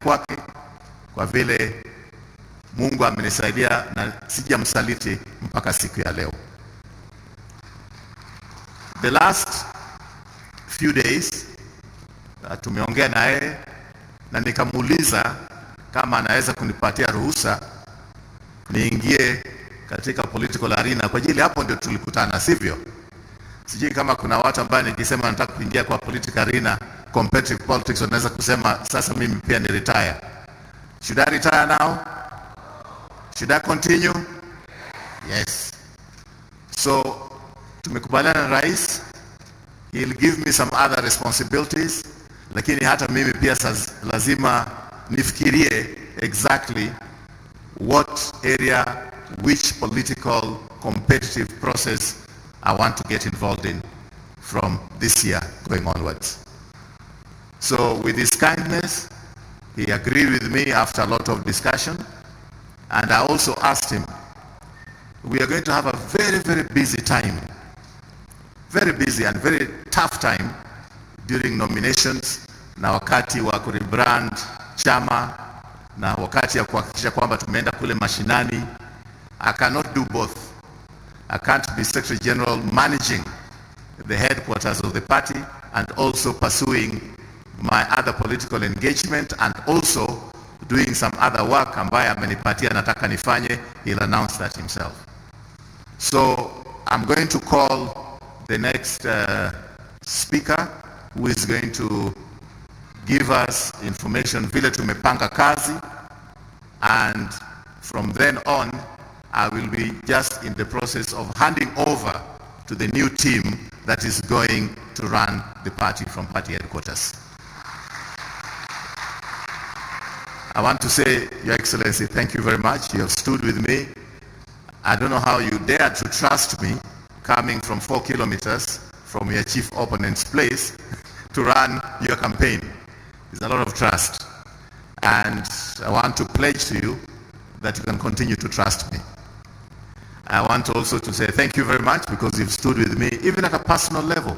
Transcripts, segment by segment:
kwake, kwa vile Mungu amenisaidia na sijamsaliti mpaka siku ya leo. The last few days tumeongea na yeye na nikamuuliza kama anaweza kunipatia ruhusa niingie katika political arena, kwa ajili hapo ndio tulikutana, sivyo? Sijui kama kuna watu ambao nikisema nataka kuingia kwa political arena, competitive politics, wanaweza kusema sasa mimi pia ni retire. Should I retire now? Should I continue? Yes. So tumekubaliana na rais, he'll give me some other responsibilities, lakini hata mimi pia lazima nifikirie exactly what area, which political competitive process I want to get involved in from this year going onwards. So with his kindness, he agreed with me after a lot of discussion, and I also asked him, we are going to have a very, very busy time, very busy and very tough time during nominations na wakati wa kurebrand chama na wakati ya kuhakikisha kwamba tumeenda kule mashinani. I cannot do both. I can't be Secretary General managing the headquarters of the party and also pursuing my other political engagement and also doing some other work ambaye amenipatia nataka nifanye. He'll announce that himself. So I'm going to call the next speaker who is going to give us information vile tumepanga kazi, and from then on I will be just in the process of handing over to the new team that is going to run the party from party headquarters. I want to say, Your Excellency, thank you very much. You have stood with me. I don't know how you dared to trust me coming from 4 kilometers from your chief opponent's place to run your campaign. There's a lot of trust. And I want to pledge to you that you can continue to trust me. I want also to say thank you very much because you've stood with me, even at a personal level.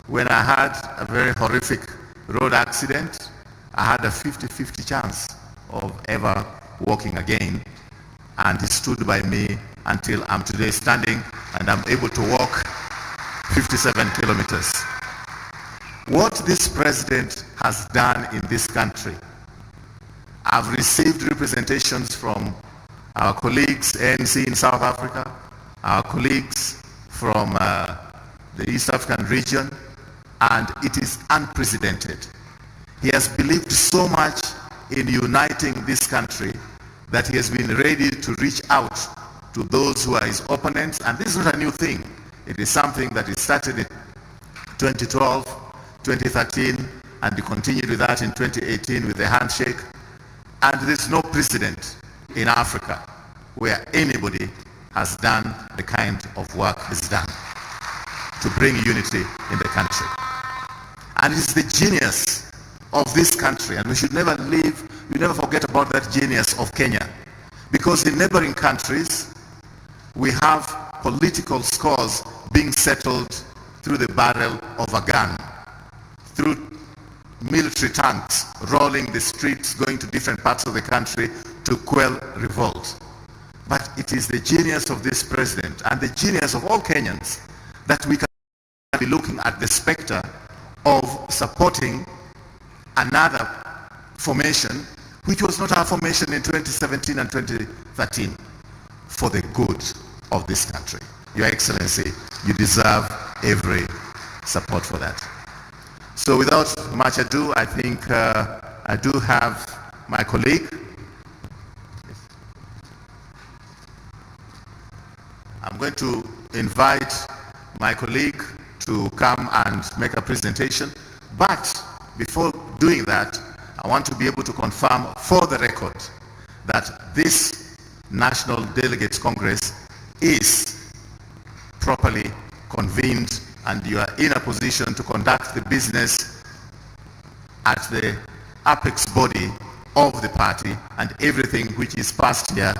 When I had a very horrific road accident, I had a 50-50 chance of ever walking again. And he stood by me until I'm today standing and I'm able to walk 57 kilometers. What this president has done in this country, I've received representations from our colleagues ANC in South Africa, our colleagues from the East African region, and it is unprecedented. He has believed so much in uniting this country that he has been ready to reach out to those who are his opponents, and this is not a new thing. It is something that he started in 2012, 2013, and he continued with that in 2018 with the handshake. And there's no precedent in Africa where anybody has done the kind of work he's done to bring unity in the country. And it's the genius of this country, and we should never forget about that genius of Kenya, because in neighboring countries we have political scores being settled through the barrel of a gun, through military tanks rolling the streets, going to different parts of the country to quell revolt. But it is the genius of this president and the genius of all Kenyans that we can be looking at the specter of supporting another formation which was not our formation in 2017 and 2013 for the good of this country. Your Excellency, you deserve every support for that. So without much ado, I think I do have my colleague. I'm going to invite my colleague to come and make a presentation. But before doing that, I want to be able to confirm for the record that this National Delegates Congress is properly convened and you are in a position to conduct the business at the apex body of the party, and everything which is passed here